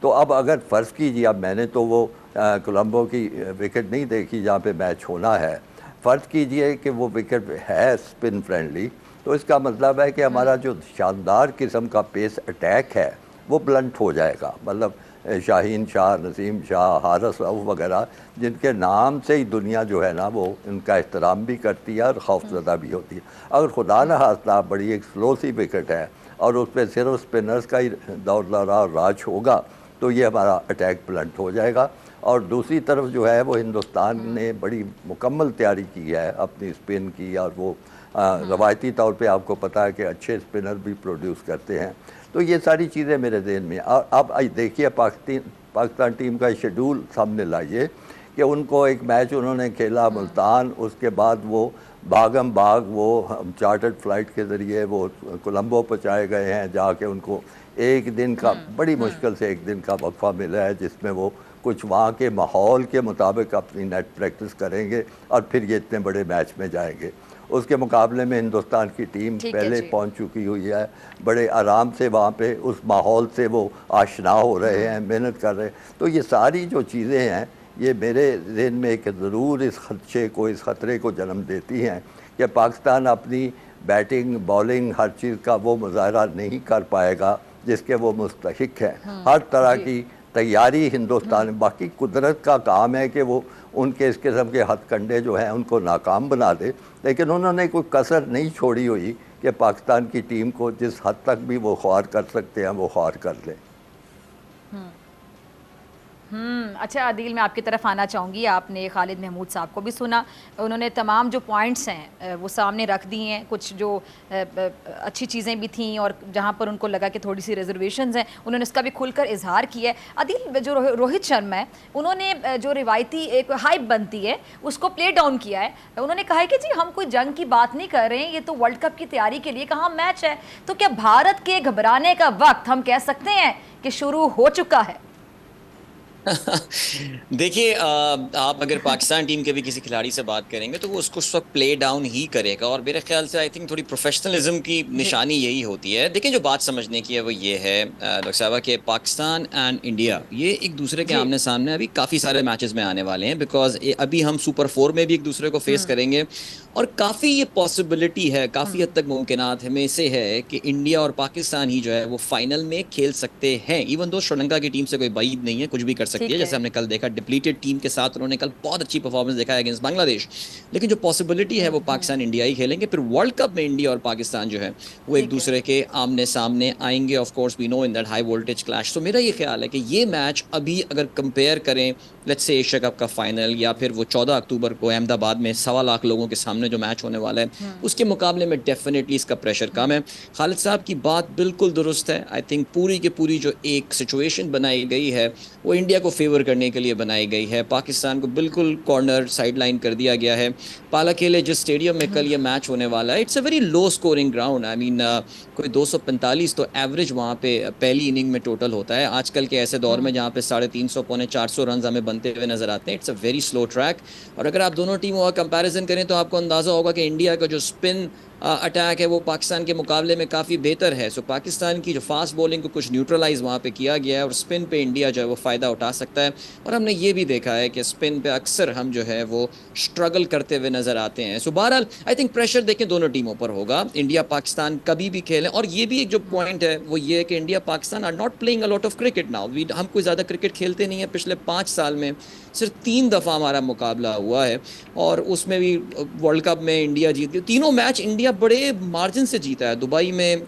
तो अब अगर फ़र्ज़ कीजिए, अब मैंने तो वो कोलंबो की विकेट नहीं देखी जहाँ पे मैच होना है, फ़र्ज़ कीजिए कि वो विकेट है स्पिन फ्रेंडली, तो इसका मतलब है कि हमारा जो शानदार किस्म का पेस अटैक है वो ब्लंट हो जाएगा। मतलब शाहीन शाह, नसीम शाह, हारिस रऊफ़ वगैरह, जिनके नाम से ही दुनिया जो है ना वो उनका एहतराम भी करती है और खौफज़दा भी होती है। अगर खुदा न खास्ता बड़ी एक स्लो सी विकेट है और उस पर सिर्फ स्पिनर्स का ही दौर दौरा राज होगा तो ये हमारा अटैक ब्लंट हो जाएगा। और दूसरी तरफ जो है वो हिंदुस्तान ने बड़ी मुकम्मल तैयारी की है अपनी स्पिन की, और वो रवायती तौर पे आपको पता है कि अच्छे स्पिनर भी प्रोड्यूस करते हैं। तो ये सारी चीज़ें मेरे ज़हन में। और अब देखिए पाकिस्तान टीम का शेड्यूल सामने लाइए कि उनको एक मैच उन्होंने खेला मुल्तान, उसके बाद वो भागम भाग वो चार्टर्ड फ़्लाइट के ज़रिए वो कोलंबो पहुँचाए गए हैं, जाके उनको एक दिन का बड़ी मुश्किल से एक दिन का वक्फा मिला है जिसमें वो कुछ वहाँ के माहौल के मुताबिक अपनी नेट प्रैक्टिस करेंगे और फिर ये इतने बड़े मैच में जाएंगे। उसके मुकाबले में हिंदुस्तान की टीम पहले पहुंच चुकी हुई है, बड़े आराम से वहाँ पे उस माहौल से वो आशना हो रहे हैं, मेहनत कर रहे हैं। तो ये सारी जो चीज़ें हैं ये मेरे ज़हन में एक ज़रूर इस खदशे को, इस ख़तरे को जन्म देती हैं कि पाकिस्तान अपनी बैटिंग बॉलिंग हर चीज़ का वो मुजाहरा नहीं कर पाएगा जिसके वो मुस्तहिक है। हर तरह की तैयारी हिंदुस्तान, बाकी कुदरत का काम है कि वो उनके इस किस्म के हथकंडे जो हैं उनको नाकाम बना दे, लेकिन उन्होंने कोई कसर नहीं छोड़ी हुई कि पाकिस्तान की टीम को जिस हद तक भी वो ख्वार कर सकते हैं वो ख्वार कर लें। अच्छा अदील, मैं आपकी तरफ आना चाहूँगी। आपने खालिद महमूद साहब को भी सुना, उन्होंने तमाम जो पॉइंट्स हैं वो सामने रख दिए हैं। कुछ जो अच्छी चीज़ें भी थीं और जहाँ पर उनको लगा कि थोड़ी सी रिजर्वेशंस हैं उन्होंने उसका भी खुलकर इजहार किया है। अदील, जो रोहित शर्मा है उन्होंने जो रिवायती एक हाइप बनती है उसको प्ले डाउन किया है। उन्होंने कहा है कि जी हम कोई जंग की बात नहीं कर रहे हैं, ये तो वर्ल्ड कप की तैयारी के लिए कहाँ मैच है। तो क्या भारत के घबराने का वक्त हम कह सकते हैं कि शुरू हो चुका है? देखिए, आप अगर पाकिस्तान टीम के भी किसी खिलाड़ी से बात करेंगे तो वो उसको उस वक्त प्ले डाउन ही करेगा, और मेरे ख्याल से आई थिंक थोड़ी प्रोफेशनलिज्म की निशानी यही होती है। देखिए, जो बात समझने की है वो ये है डॉक्टर साहब कि पाकिस्तान एंड इंडिया ये एक दूसरे के आमने सामने अभी काफ़ी सारे मैचेस में आने वाले हैं, बिकॉज अभी हम सुपर 4 में भी एक दूसरे को फेस करेंगे और काफ़ी ये पॉसिबिलिटी है, काफ़ी हद तक मुमकिनात में से है कि इंडिया और पाकिस्तान ही जो है वो फाइनल में खेल सकते हैं। इवन दो श्रीलंका की टीम से कोई बाइद नहीं है, कुछ भी कर सकती है, जैसे हमने कल देखा डिप्लीटेड टीम के साथ उन्होंने कल बहुत अच्छी परफॉर्मेंस देखा है अगेंस्ट बांग्लादेश। लेकिन जो पॉसिबिलिटी है वो पाकिस्तान इंडिया ही खेलेंगे। फिर वर्ल्ड कप में इंडिया और पाकिस्तान जो है वो एक दूसरे के आमने सामने आएंगे। Of course we know in that high voltage clash. तो मेरा ये ख्याल है कि ये मैच अभी अगर कंपेयर करें लेट्स से एशिया कप का फाइनल या फिर वो 14 अक्टूबर को अहमदाबाद में 1.25 लाख लोगों के सामने जो मैच होने वाला है उसके मुकाबले में डेफिनेटली इसका प्रेशर कम है। खालिद साहब की बात बिल्कुल दुरुस्त है। आई थिंक पूरी की पूरी जो एक सिचुएशन बनाई गई है वो इंडिया को फेवर करने के लिए बनाई गई है। पाकिस्तान को बिल्कुल कॉर्नर साइडलाइन कर दिया गया है। पालाखेले जिस स्टेडियम में कल ये मैच होने वाला है it's a very low scoring ground. I mean कोई 245 तो एवरेज वहाँ पे पहली इनिंग में टोटल होता है। आजकल के ऐसे दौर में जहाँ पे 350 पौने 400 रन हमें बनते हुए नजर आते हैं, it's a very slow track. और अगर आप दोनों टीमों का कंपैरिजन करें तो आपको अंदाजा होगा कि इंडिया का जो स्पिन अटैक है वो पाकिस्तान के मुकाबले में काफ़ी बेहतर है। सो पाकिस्तान की जो फास्ट बॉलिंग को कुछ न्यूट्रलाइज वहाँ पे किया गया है और स्पिन पे इंडिया जो है वो फ़ायदा उठा सकता है। और हमने ये भी देखा है कि स्पिन पे अक्सर हम जो है वो स्ट्रगल करते हुए नज़र आते हैं। सो बहरहाल आई थिंक प्रेशर देखें दोनों टीमों पर होगा। इंडिया पाकिस्तान कभी भी खेलें। और ये भी एक जो पॉइंट है वो ये है कि India Pakistan are not playing a lot of cricket now. हम कोई ज़्यादा क्रिकेट खेलते नहीं है। पिछले 5 साल में सिर्फ 3 दफ़ा हमारा मुकाबला हुआ है और उसमें भी वर्ल्ड कप में इंडिया जीत गई। तीनों मैच इंडिया बड़े मार्जिन से जीता है। दुबई में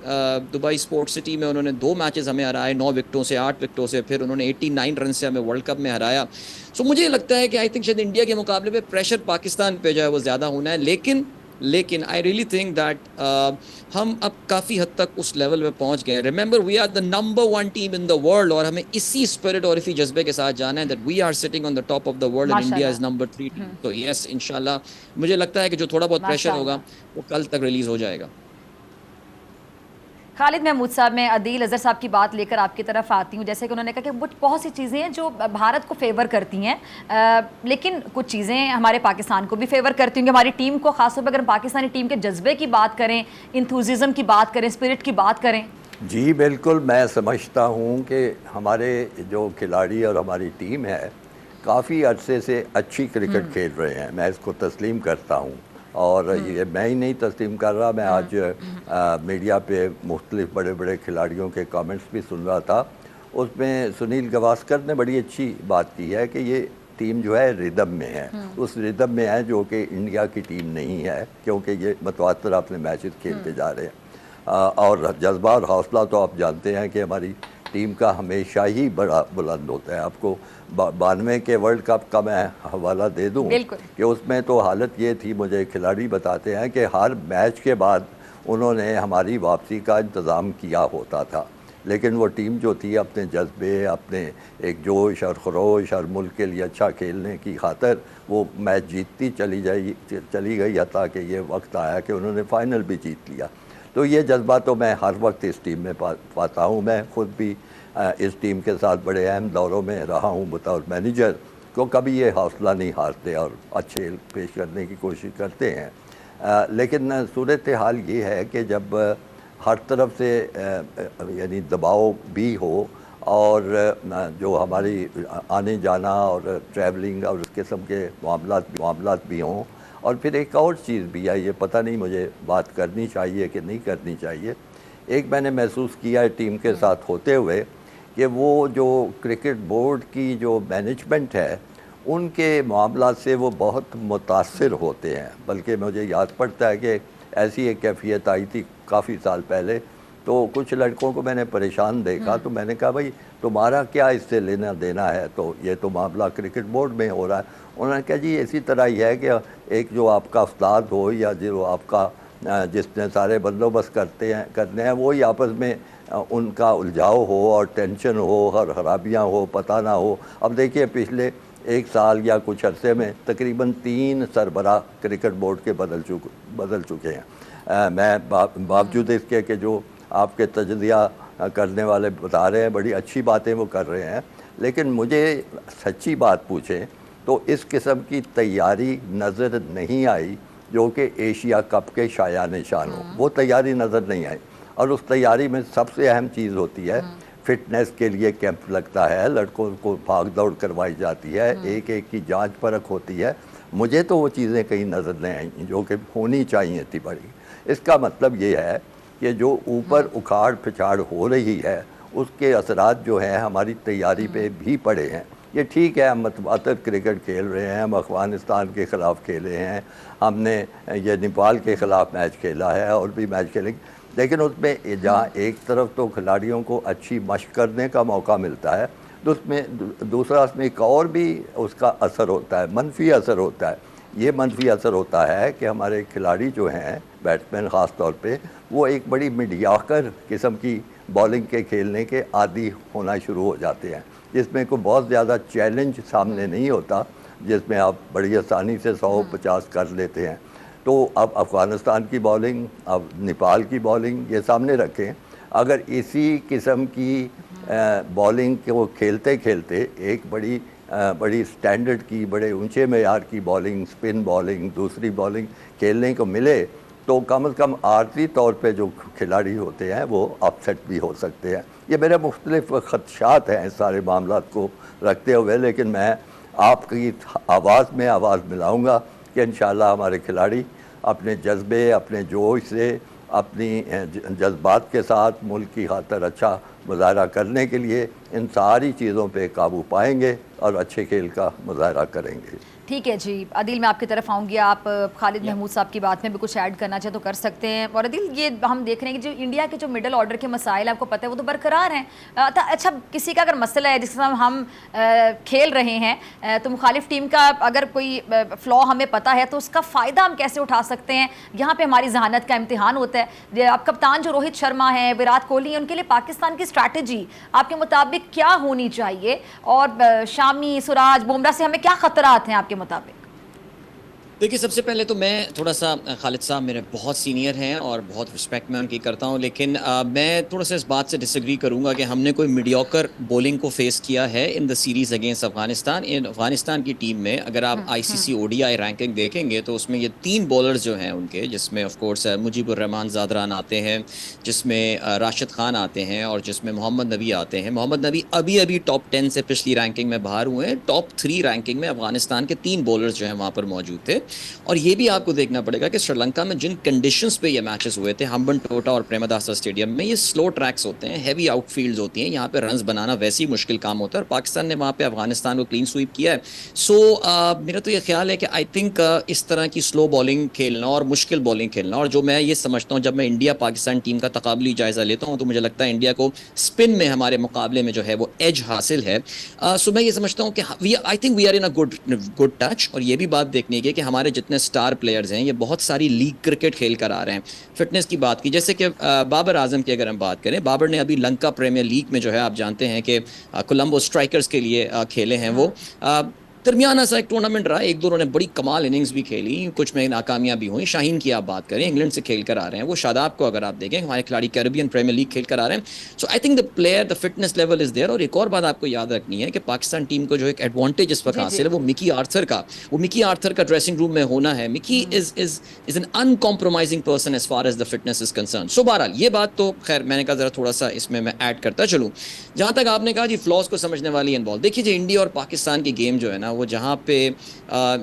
दुबई स्पोर्ट्स सिटी में उन्होंने 2 मैचेस हमें हराए 9 विकेटों से 8 विकेटों से। फिर उन्होंने 89 रन से हमें वर्ल्ड कप में हराया। सो मुझे लगता है कि आई थिंक शायद इंडिया के मुकाबले पे प्रेशर पाकिस्तान पे जो है वो ज़्यादा होना है। लेकिन आई रियली थिंक दैट हम अब काफ़ी हद तक उस लेवल पे पहुंच गए। Remember we are the number 1 team in the world और हमें इसी स्पिरिट और इसी जज्बे के साथ जाना है that we are sitting on the top of the world and India is number 3 team. तो यस इंशाल्लाह मुझे लगता है कि जो थोड़ा बहुत प्रेशर होगा वो कल तक रिलीज हो जाएगा। खालिद महमूद साहब, मैं अदील अज़हर साहब की बात लेकर आपकी तरफ आती हूँ। जैसे कि उन्होंने कहा कि बहुत सी चीज़ें हैं जो भारत को फेवर करती हैं, लेकिन कुछ चीज़ें हमारे पाकिस्तान को भी फेवर करती होंगी। हमारी टीम को ख़ासतौर पर अगर पाकिस्तानी टीम के जज्बे की बात करें, इंथुजिज़म की बात करें, स्पिरिट की बात करें। जी बिल्कुल, मैं समझता हूँ कि हमारे जो खिलाड़ी और हमारी टीम है काफ़ी अरसे से अच्छी क्रिकेट खेल रहे हैं। मैं इसको तस्लीम करता हूँ और ये मैं ही नहीं तस्लीम कर रहा। मैं आज मीडिया पे मुख्तलिफ बड़े बड़े खिलाड़ियों के कमेंट्स भी सुन रहा था। उसमें सुनील गावस्कर ने बड़ी अच्छी बात की है कि ये टीम जो है रिदम में है, उस रिदम में है जो कि इंडिया की टीम नहीं है, क्योंकि ये मतवातर अपने मैचेस खेलते जा रहे हैं। और जज्बा और हौसला तो आप जानते हैं कि हमारी टीम का हमेशा ही बड़ा बुलंद होता है। आपको 92 के वर्ल्ड कप का मैं हवाला दे दूं कि उसमें तो हालत ये थी, मुझे खिलाड़ी बताते हैं कि हर मैच के बाद उन्होंने हमारी वापसी का इंतज़ाम किया होता था, लेकिन वो टीम जो थी अपने जज्बे, अपने एक जोश और खरोश और मुल्क के लिए अच्छा खेलने की खातर वो मैच जीतती चली गई, हत्ता कि ये वक्त आया कि उन्होंने फ़ाइनल भी जीत लिया। तो ये जज्बा तो मैं हर वक्त इस टीम में पाता हूँ। मैं ख़ुद भी इस टीम के साथ बड़े अहम दौरों में रहा हूँ बतौर मैनेजर, तो कभी ये हौसला नहीं हारते और अच्छे पेश करने की कोशिश करते हैं। लेकिन सूरत हाल ये है कि जब हर तरफ से यानी दबाव भी हो और जो हमारी आने जाना और ट्रैवलिंग और उस किस्म के मामलात भी हों, और फिर एक और चीज़ भी है, ये पता नहीं मुझे बात करनी चाहिए कि नहीं करनी चाहिए। एक मैंने महसूस किया है टीम के साथ होते हुए कि वो जो क्रिकेट बोर्ड की जो मैनेजमेंट है उनके मामला से वो बहुत मुतासिर होते हैं। बल्कि मुझे याद पड़ता है कि ऐसी एक कैफियत आई थी काफ़ी साल पहले, तो कुछ लड़कों को मैंने परेशान देखा, तो मैंने कहा भाई तुम्हारा क्या इससे लेना देना है, तो ये तो मामला क्रिकेट बोर्ड में हो रहा है। उन्होंने कहा जी इसी तरह ही है कि एक जो आपका उस्ताद हो या जो आपका जिसने सारे बंदोबस्त करने हैं वही आपस में उनका उलझाव हो और टेंशन हो और खराबियाँ हो, पता ना हो। अब देखिए पिछले 1 साल या कुछ अरसे में तकरीबन 3 सरबराह क्रिकेट बोर्ड के बदल चुके हैं। मैं बावजूद इसके कि जो आपके तजज़िया करने वाले बता रहे हैं बड़ी अच्छी बातें वो कर रहे हैं, लेकिन मुझे सच्ची बात पूछें तो इस किस्म की तैयारी नज़र नहीं आई जो कि एशिया कप के शाया निशान हो। वो तैयारी नज़र नहीं आई। और उस तैयारी में सबसे अहम चीज़ होती है फिटनेस के लिए कैंप लगता है, लड़कों को भाग दौड़ करवाई जाती है, एक एक की जांच परख होती है मुझे तो वो चीज़ें कहीं नज़र नहीं आई जो कि होनी चाहिए थी बड़ी। इसका मतलब ये है कि जो ऊपर उखाड़ पिछाड़ हो रही है उसके असरात जो हैं हमारी तैयारी पे भी पड़े हैं। ये ठीक है, हम मतवातर क्रिकेट खेल रहे हैं, हम अफ़गानिस्तान के ख़िलाफ़ खेले हैं, हमने ये नेपाल के ख़िलाफ़ मैच खेला है और भी मैच खेलेंगे, लेकिन उसमें जहाँ एक तरफ तो खिलाड़ियों को अच्छी मशक करने का मौका मिलता है तो उसमें दूसरा उसमें एक और भी उसका असर होता है, मनफी असर होता है। ये मनफी असर होता है कि हमारे खिलाड़ी जो हैं बैट्समैन ख़ास तौर पे वो एक बड़ी मीडियाकर किस्म की बॉलिंग के खेलने के आदी होना शुरू हो जाते हैं, जिसमें कोई बहुत ज़्यादा चैलेंज सामने नहीं होता, जिसमें आप बड़ी आसानी से 150 कर लेते हैं। तो अब अफ़गानिस्तान की बॉलिंग, अब नेपाल की बॉलिंग ये सामने रखें, अगर इसी किस्म की बॉलिंग को खेलते खेलते एक बड़ी स्टैंडर्ड की, बड़े ऊंचे मेयार की बॉलिंग, स्पिन बॉलिंग, दूसरी बॉलिंग खेलने को मिले तो कम से कम आर्जी तौर पे जो खिलाड़ी होते हैं वो अपसेट भी हो सकते हैं। ये मेरे मुख्तलिफ ख़दशात हैं इस सारे मामलात को रखते हुए, लेकिन मैं आपकी आवाज़ में आवाज़ मिलाऊँगा कि इंशाअल्लाह हमारे खिलाड़ी अपने जज्बे, अपने जोश से, अपनी जज्बात के साथ मुल्क की खातर अच्छा मुज़ाहरा करने के लिए इन सारी चीज़ों पे काबू पाएंगे और अच्छे खेल का मुज़ाहरा करेंगे। ठीक है जी, अदील मैं आपकी तरफ आऊँगी। आप खालिद महमूद साहब की बात में भी कुछ ऐड करना चाहें तो कर सकते हैं। और अदील, ये हम देख रहे हैं कि जो इंडिया के जो मिडल ऑर्डर के मसाइल आपको पता है वो तो बरकरार हैं। अच्छा, किसी का अगर मसला है जिसके साथ हम खेल रहे हैं तो मुखालिफ टीम का अगर कोई फ्लॉ हमें पता है तो उसका फ़ायदा हम कैसे उठा सकते हैं? यहाँ पर हमारी जहानत का इम्तिहान होता है। अब कप्तान जो रोहित शर्मा है, विराट कोहली है, उनके लिए पाकिस्तान की स्ट्रैटेजी आपके मुताबिक क्या होनी चाहिए? और शामी, सिराज, बुमराह से हमें क्या ख़तरात हैं आपके मुताबिक? देखिए, सबसे पहले तो मैं थोड़ा सा, खालिद साहब मेरे बहुत सीनियर हैं और बहुत रिस्पेक्ट मैं उनकी करता हूं, लेकिन मैं थोड़ा सा इस बात से डिसएग्री करूंगा कि हमने कोई मीडियोकर बॉलिंग को फेस किया है in the series against Afghanistan. इन अफगानिस्तान की टीम में अगर आप आईसीसी ओडीआई रैंकिंग देखेंगे तो उसमें ये 3 बॉलर्स जो हैं उनके, जिसमें ऑफ कोर्स मुजीबुर रहमान ज़ादरान आते हैं, जिसमें राशिद खान आते हैं और जिसमें मोहम्मद नबी आते हैं। मोहम्मद नबी अभी टॉप 10 से पिछली रैंकिंग में बाहर हुए हैं। टॉप 3 रैंकिंग में अफगानिस्तान के 3 बॉलर्स जो हैं वहाँ पर मौजूद थे। और ये भी आपको देखना पड़ेगा कि श्रीलंका में जिन कंडीशंस पे ये मैचेस हुए थे, हम्बनटोटा और प्रेमदासा स्टेडियम में, ये स्लो ट्रैक्स होते हैं, हैवी आउटफील्ड्स होती हैं, यहाँ पे रन्स बनाना वैसे ही मुश्किल काम होता है और पाकिस्तान ने वहाँ पे अफगानिस्तान को क्लीन स्वीप किया है। सो मेरा तो ये ख्याल है कि आई थिंक इस तरह की स्लो बॉलिंग खेलना और मुश्किल बॉलिंग खेलना, और जो मैं ये समझता हूँ, जब मैं इंडिया पाकिस्तान टीम का तकाबली जायज़ा लेता हूँ तो मुझे लगता है इंडिया को स्पिन में हमारे मुकाबले में जो है वो एज हासिल है। सो मैं ये समझता हूँ कि I think we are in a good touch. और ये भी बात देखने की कि हमारे जितने स्टार प्लेयर्स हैं ये बहुत सारी लीग क्रिकेट खेल कर आ रहे हैं। फिटनेस की बात की, जैसे कि बाबर आजम की अगर हम बात करें, बाबर ने अभी लंका प्रीमियर लीग में जो है, आप जानते हैं कि कोलंबो स्ट्राइकर्स के लिए खेले हैं वो। दरमियाना सा एक टूर्नामेंट रहा, एक दो उन्होंने बड़ी कमाल इनिंग्स भी खेली, कुछ में नाकामियां भी हुई। शाहीन की आप बात करें, इंग्लैंड से खेल कर आ रहे हैं वो। शादाब को अगर आप देखें, हमारे खिलाड़ी कैरेबियन प्रीमियर लीग खेल कर आ रहे हैं। So I think the player, the fitness level is there. और एक और बात आपको याद रखनी है कि पाकिस्तान टीम को जो एक एडवांटेज इस वक्त हासिल है वो मिकी आर्थर का ड्रेसिंग रूम में होना है। Mickey is an uncompromising person as far as the fitness is concern. So बहरहाल ये बात तो खैर मैंने कहा जरा थोड़ा सा इसमें मैं ऐड करता चलूँ। जहाँ तक आपने कहा जी फ्लॉज को समझने वाली इन्वॉल्व, देखिए जी इंडिया और पाकिस्तान की गेम जो है ना, वो जहाँ पे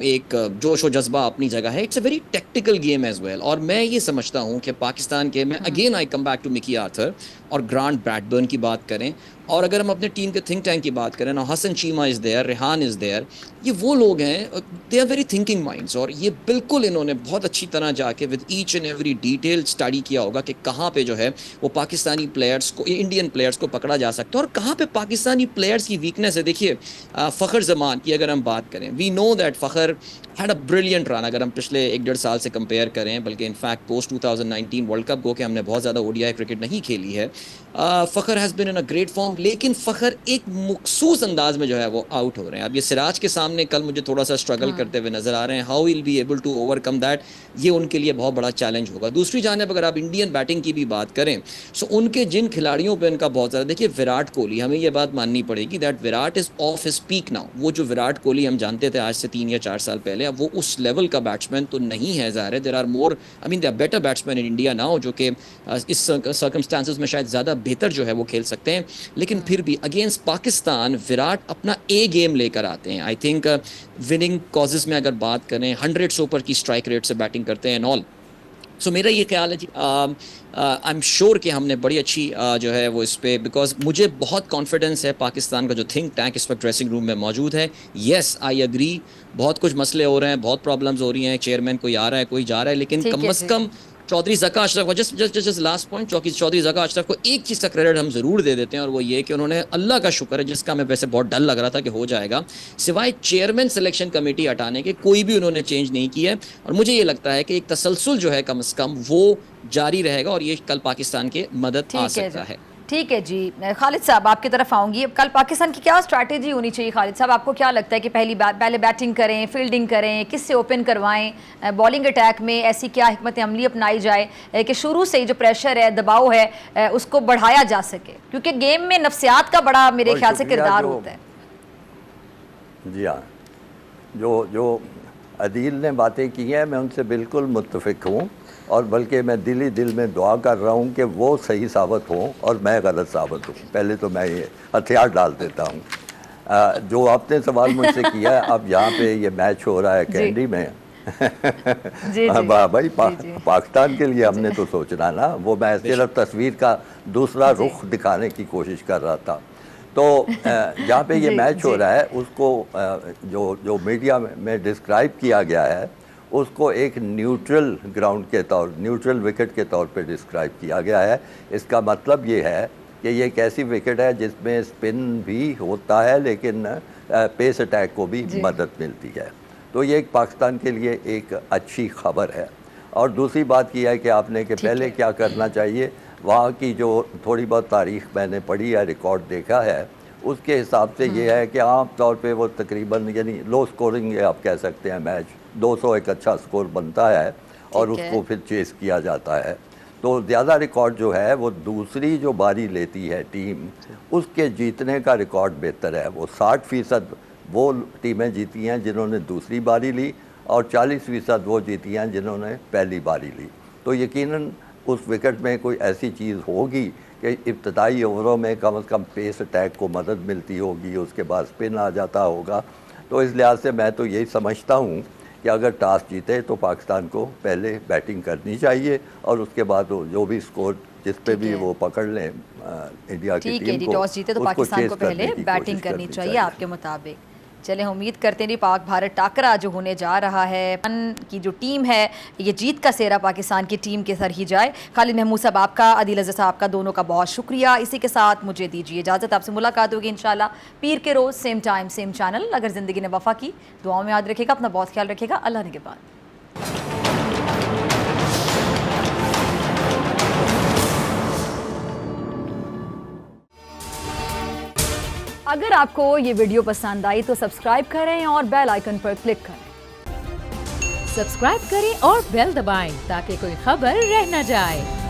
एक जोश और जज्बा अपनी जगह है, it's a very tactical game as well. और मैं ये समझता हूँ कि पाकिस्तान के, मैं again I come back to Mickey Arthur और ग्रांट ब्रैडबर्न की बात करें, और अगर हम अपने टीम के थिंक टैंक की बात करें ना, Hasan Cheema is there, Rehan is there, ये वो लोग हैं, they are very thinking minds. और ये बिल्कुल इन्होंने बहुत अच्छी तरह जाके with each and every detail study किया होगा कि कहाँ पे जो है वो पाकिस्तानी प्लेयर्स को, इंडियन प्लेयर्स को पकड़ा जा सकता है और कहाँ पे पाकिस्तानी प्लेयर्स की वीकनेस है। देखिए फ़खर जमान की अगर हम बात करें, we know that Fakhar had a brilliant run, अगर हम पिछले 1-1.5 साल से कंपेयर करें, बल्कि इनफैक्ट पोस्ट 2019 वर्ल्ड कप को कि हमने बहुत ज़्यादा ओडीआई क्रिकेट नहीं खेली है, Fakhar has been in a great form, लेकिन फ़खर एक मखसूस अंदाज में जो है वो आउट हो रहे हैं। अब ये सिराज के सामने कल मुझे थोड़ा सा स्ट्रगल करते हुए नजर आ रहे हैं। How will be able to overcome that, ये उनके लिए बहुत बड़ा चैलेंज होगा। दूसरी जानिब अगर आप इंडियन बैटिंग की भी बात करें, सो उनके जिन खिलाड़ियों पर इनका बहुत ज़्यादा, देखिए विराट कोहली, हमें ये बात माननी पड़ेगी that Virat is of his peak now. वो जो विराट कोहली हम जानते थे आज से 3 या 4 साल पहले, अब वो उस लेवल का बैट्समैन तो नहीं है। ज़ाहिर है there are more, I mean there are better batsman in India now, जो कि इस सर्कमस्टांसेस में शायद ज़्यादा बेहतर जो है वो खेल सकते हैं। लेकिन फिर भी अगेंस्ट पाकिस्तान विराट अपना ए गेम लेकर आते हैं। आई थिंक विनिंग कॉजेस में अगर बात करें 100 से ऊपर की स्ट्राइक रेट से बैटिंग करते हैं एंड ऑल। सो मेरा ये ख्याल है जी, आई एम श्योर कि हमने बड़ी अच्छी जो है वो इस पे, बिकॉज मुझे बहुत कॉन्फिडेंस है पाकिस्तान का जो थिंक टैंक इस वक्त ड्रेसिंग रूम में मौजूद है। येस आई एग्री, बहुत कुछ मसले हो रहे हैं, बहुत प्रॉब्लम्स हो रही हैं, चेयरमैन कोई आ रहा है कोई जा रहा है, लेकिन कम अज़ कम Chaudhry Zaka Ashraf, just last point, Chaudhry Zaka Ashraf को एक चीज़ का क्रेडिट हम ज़रूर दे देते हैं, और वो ये कि उन्होंने, अल्लाह का शुक्र है जिसका हमें वैसे बहुत डर लग रहा था कि हो जाएगा, सिवाय चेयरमैन सिलेक्शन कमेटी हटाने के कोई भी उन्होंने चेंज नहीं किया है। और मुझे ये लगता है कि एक तसलसल जो है कम से कम वो जारी रहेगा और ये कल पाकिस्तान के मदद आ सकता है। ठीक है जी, खालिद साहब आपकी तरफ आऊंगी। अब कल पाकिस्तान की क्या स्ट्रैटेजी होनी चाहिए खालिद साहब, आपको क्या लगता है कि पहले बैटिंग करें, फील्डिंग करें, किससे ओपन करवाएं, बॉलिंग अटैक में ऐसी क्या हिकमत अमली अपनाई जाए कि शुरू से ही जो प्रेशर है, दबाव है, उसको बढ़ाया जा सके, क्योंकि गेम में नफ्सियात का बड़ा मेरे ख्याल से किरदार होता है। जी हाँ, जो अदील ने बातें की हैं मैं उनसे बिल्कुल मुत्तफिक हूँ, और बल्कि मैं दिल में दुआ कर रहा हूँ कि वो सही साबित हों और मैं गलत साबित हूँ। पहले तो मैं ये हथियार डाल देता हूँ। जो आपने सवाल मुझसे किया है, अब यहाँ पे ये मैच हो रहा है कैंडी में भाई पाकिस्तान के लिए हमने तो सोचना ना, वो मैं सिर्फ तस्वीर का दूसरा रुख दिखाने की कोशिश कर रहा था। तो जहाँ पे ये मैच हो रहा है उसको जो मीडिया में डिस्क्राइब किया गया है उसको एक न्यूट्रल ग्राउंड के तौर, न्यूट्रल विकेट के तौर पे डिस्क्राइब किया गया है। इसका मतलब ये है कि ये एक ऐसी विकेट है जिसमें स्पिन भी होता है लेकिन पेस अटैक को भी मदद मिलती है। तो ये एक पाकिस्तान के लिए एक अच्छी खबर है। और दूसरी बात यह है कि आपने कि पहले क्या करना चाहिए, वहाँ की जो थोड़ी बहुत तारीख मैंने पढ़ी है, रिकॉर्ड देखा है, उसके हिसाब से ये है कि आम तौर पे वो तकरीबन यानी लो स्कोरिंग आप कह सकते हैं, मैच 200 एक अच्छा स्कोर बनता है और उसको फिर चेस किया जाता है। तो ज़्यादा रिकॉर्ड जो है वो दूसरी जो बारी लेती है टीम, उसके जीतने का रिकॉर्ड बेहतर है। वो 60% वो टीमें जीती हैं जिन्होंने दूसरी बारी ली और 40% वो जीती हैं जिन्होंने पहली बारी ली। तो यकीनन उस विकेट में कोई ऐसी चीज़ होगी कि इब्तदाई ओवरों में कम से कम पेस अटैक को मदद मिलती होगी, उसके बाद स्पिन आ जाता होगा। तो इस लिहाज से मैं तो यही समझता हूँ कि अगर टॉस जीते तो पाकिस्तान को पहले बैटिंग करनी चाहिए और उसके बाद जो भी स्कोर जिस पे भी वो पकड़ लें इंडिया की टीम को, टॉस जीते तो पाकिस्तान को पहले बैटिंग करनी चाहिए आपके मुताबिक। चले उम्मीद करते हैं पाक भारत टाकरा जो होने जा रहा है की जो टीम है ये जीत का सेहरा पाकिस्तान की टीम के सर ही जाए। खालिद महमूद साहब आपका, आदिल अज़हर साहब का, दोनों का बहुत शुक्रिया। इसी के साथ मुझे दीजिए इजाज़त, आपसे मुलाकात होगी इंशाल्लाह पीर के रोज़ सेम टाइम सेम चैनल। अगर ज़िंदगी ने वफ़ा की, दुआओं में याद रखेगा, अपना बहुत ख्याल रखेगा। अल्लाह ने के बाद। अगर आपको ये वीडियो पसंद आई तो सब्सक्राइब करें और बेल आइकन पर क्लिक करें। सब्सक्राइब करें और बेल दबाएं ताकि कोई खबर रह न जाए।